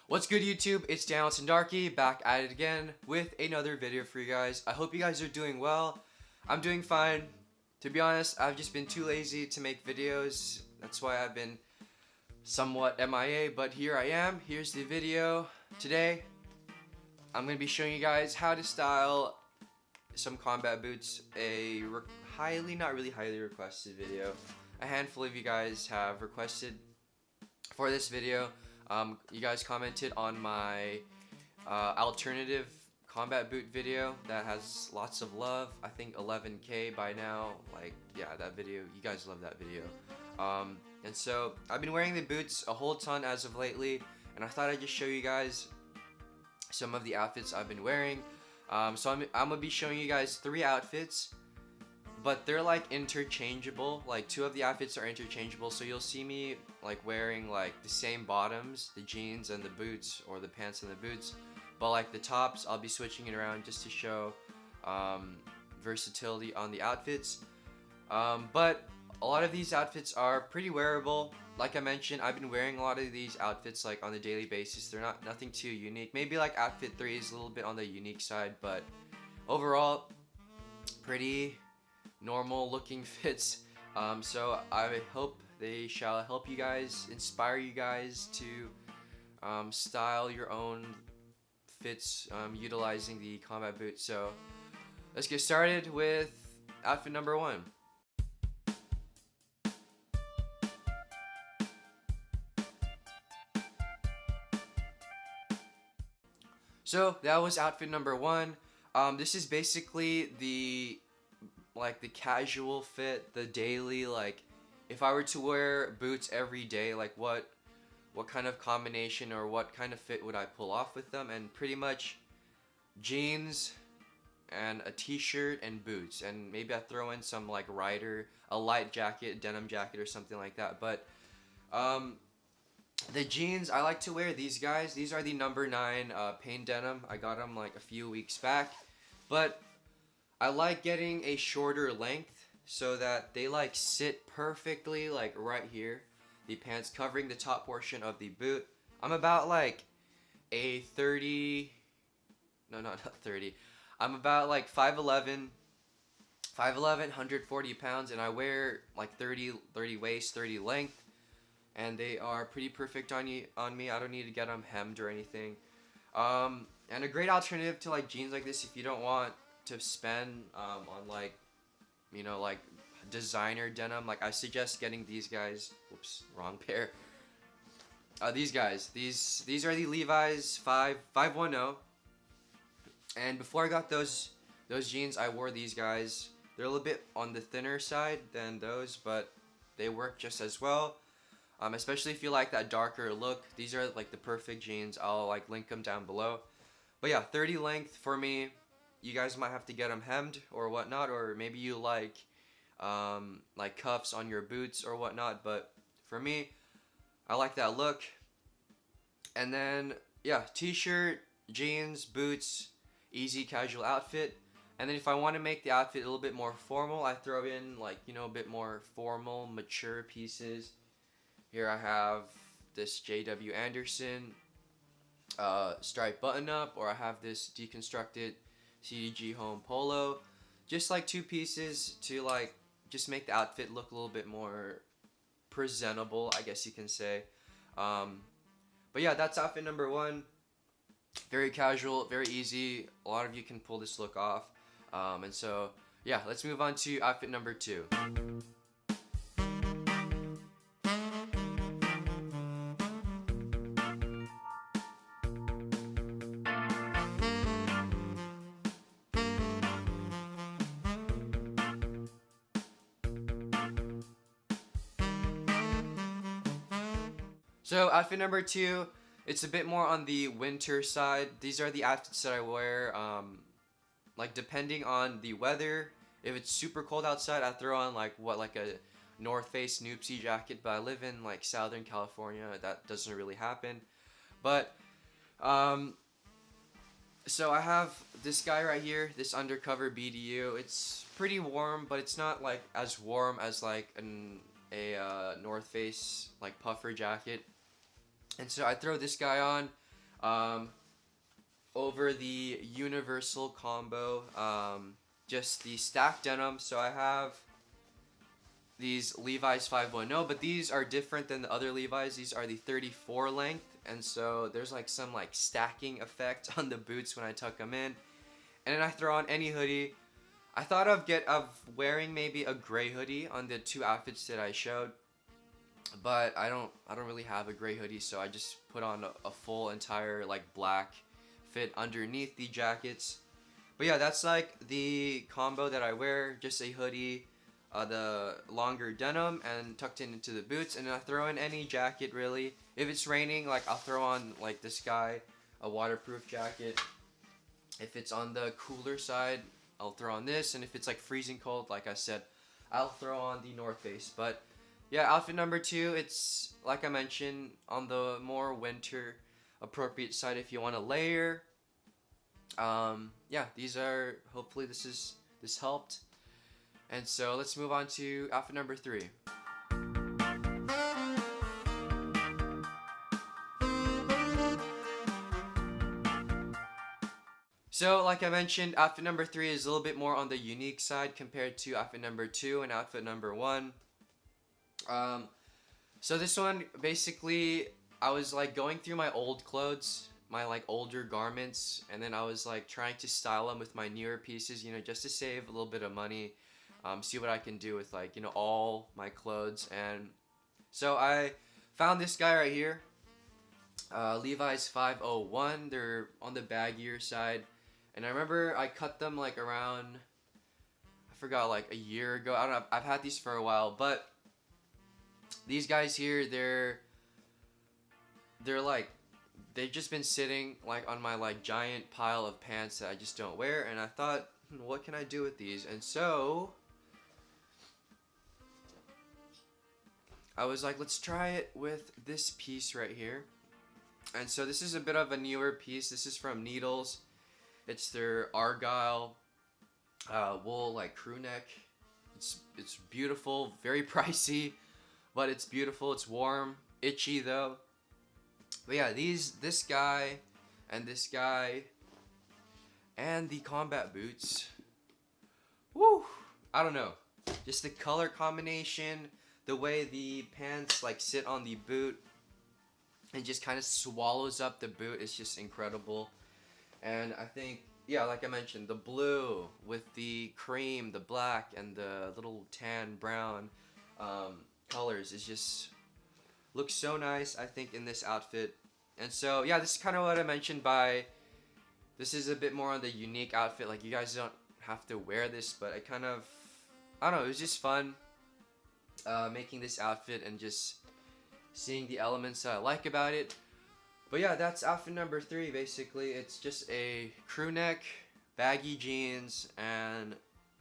What's good, YouTube? It's Danielson Darky back at it again with another video for you guys. I hope you guys are doing well. I'm doing fine. To be honest, I've just been too lazy to make videos. That's why I've been somewhat MIA, but here I am. Here's the video. Today, I'm going to be showing you guys how to style some combat boots. Not really highly requested video. A handful of you guys have requested for this video. You guys commented on my alternative combat boot video that has lots of love. I think 11K by now. Like, yeah, that video, you guys love that video. And so I've been wearing the boots a whole ton as of lately, and I thought I'd just show you guys some of the outfits I've been wearing. So I'm gonna be showing you guys 3 outfits, but they're like interchangeable. Like 2 of the outfits are interchangeable, so you'll see me like wearing like the same bottoms, the jeans and the boots, or the pants and the boots, but like the tops I'll be switching it around just to show versatility on the outfits. But a lot of these outfits are pretty wearable. Like I mentioned, I've been wearing a lot of these outfits like on a daily basis. They're nothing too unique. Maybe like outfit 3 is a little bit on the unique side, but overall pretty normal looking fits. So I hope they shall help you guys, inspire you guys to style your own fits utilizing the combat boot. So let's get started with outfit number 1. So that was outfit number 1. This is basically the casual fit, the daily, like if I were to wear boots every day, like what kind of combination or what kind of fit would I pull off with them? And pretty much jeans and a t-shirt and boots, and maybe I throw in some like a light jacket, denim jacket or something like that. But the jeans, I like to wear these guys. These are the number 9 Pain Denim. I got them like a few weeks back, but I like getting a shorter length so that they like sit perfectly like right here. The pants covering the top portion of the boot. I'm about like a 30, no, not 30. I'm about like 5'11", 140 pounds, and I wear like 30 waist, 30 length. And they are pretty perfect on me. I don't need to get them hemmed or anything. And a great alternative to like jeans like this, if you don't want to spend on like, you know, like designer denim, like I suggest getting these guys. Oops, wrong pair. These guys. These are the Levi's 510. And before I got those jeans, I wore these guys. They're a little bit on the thinner side than those, but they work just as well. Especially if you like that darker look. These are like the perfect jeans. I'll like link them down below. But yeah, 30 length for me. You guys might have to get them hemmed or whatnot, or maybe you like cuffs on your boots or whatnot. But for me, I like that look. And then yeah, t-shirt, jeans, boots, easy casual outfit. And then if I want to make the outfit a little bit more formal, I throw in like, you know, a bit more formal, mature pieces. Here I have this J.W. Anderson striped button-up, or I have this deconstructed CDG home polo. Just like 2 pieces to like just make the outfit look a little bit more presentable, I guess you can say. But yeah, that's outfit number 1. Very casual, very easy. A lot of you can pull this look off. And so yeah, let's move on to outfit number 2. So outfit number 2, it's a bit more on the winter side. These are the outfits that I wear, like depending on the weather. If it's super cold outside, I throw on like a North Face Snoopsy jacket, but I live in like Southern California. That doesn't really happen. But so I have this guy right here, this undercover BDU. It's pretty warm, but it's not like as warm as like a North Face like puffer jacket. And so I throw this guy on, um, over the universal combo, just the stacked denim. So I have these Levi's 510, but these are different than the other Levi's. These are the 34 length, and so there's like some like stacking effect on the boots when I tuck them in. And then I throw on any hoodie. I thought of wearing maybe a gray hoodie on the two outfits that I showed, but I don't really have a gray hoodie, so I just put on a full entire like black fit underneath the jackets. But yeah, that's like the combo that I wear, just a hoodie, the longer denim, and tucked in into the boots, and then I throw in any jacket really. If it's raining, like I'll throw on like this guy, a waterproof jacket. If it's on the cooler side, I'll throw on this, and if it's like freezing cold, like I said, I'll throw on the North Face. But yeah, outfit number 2, it's like I mentioned, on the more winter appropriate side if you want to layer. Yeah, these are, hopefully this helped. And so let's move on to outfit number 3. So like I mentioned, outfit number 3 is a little bit more on the unique side compared to outfit number 2 and outfit number 1. So this one, basically, I was like going through my old clothes, my like older garments, and then I was like trying to style them with my newer pieces, you know, just to save a little bit of money, see what I can do with like, you know, all my clothes. And so I found this guy right here, Levi's 501. They're on the baggier side, and I remember I cut them like around, I forgot, like a year ago. I don't know, I've had these for a while, but these guys here, they're like, they've just been sitting like on my like giant pile of pants that I just don't wear, and I thought, what can I do with these? And so I was like, let's try it with this piece right here. And so this is a bit of a newer piece. This is from Needles. It's their Argyle wool like crew neck. It's beautiful, very pricey, but it's beautiful. It's warm, itchy though. But yeah, this guy and this guy and the combat boots. Woo! I don't know. Just the color combination, the way the pants like sit on the boot and just kind of swallows up the boot is just incredible. And I think, yeah, like I mentioned, the blue with the cream, the black, and the little tan brown colors is just looks so nice, I think, in this outfit. And so yeah, this is kind of what I mentioned by this is a bit more on the unique outfit. Like, you guys don't have to wear this, but I don't know, it was just fun making this outfit and just seeing the elements that I like about it. But yeah, that's outfit number 3 basically. It's just a crew neck, baggy jeans, and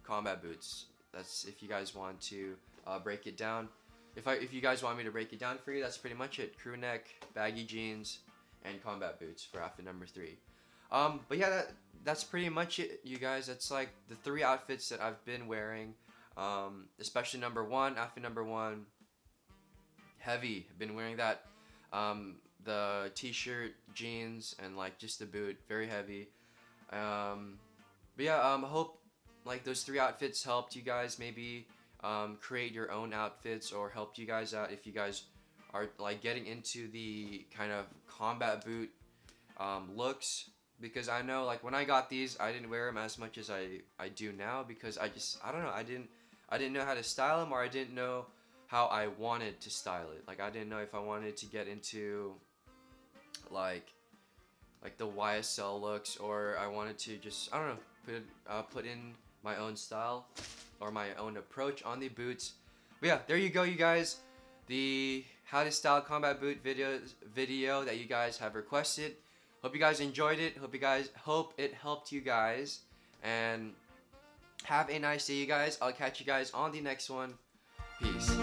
combat boots. That's if you guys want to break it down. If you guys want me to break it down for you, that's pretty much it. Crew neck, baggy jeans, and combat boots for outfit number 3. But yeah, that's pretty much it, you guys. That's like the 3 outfits that I've been wearing. Especially number 1, outfit number 1. Heavy. I've been wearing that. The t-shirt, jeans, and like just the boot. Very heavy. But yeah, hope like those 3 outfits helped you guys maybe create your own outfits, or helped you guys out if you guys are like getting into the kind of combat boot looks. Because I know, like, when I got these, I didn't wear them as much as I do now, because I don't know, I didn't know how to style them, or I didn't know how I wanted to style it. Like, I didn't know if I wanted to get into like the YSL looks, or I wanted to just, I don't know, put in my own style or my own approach on the boots. But yeah, there you go, you guys. The how to style combat boot video that you guys have requested. Hope you guys enjoyed it. Hope it helped you guys. And have a nice day, you guys. I'll catch you guys on the next one. Peace.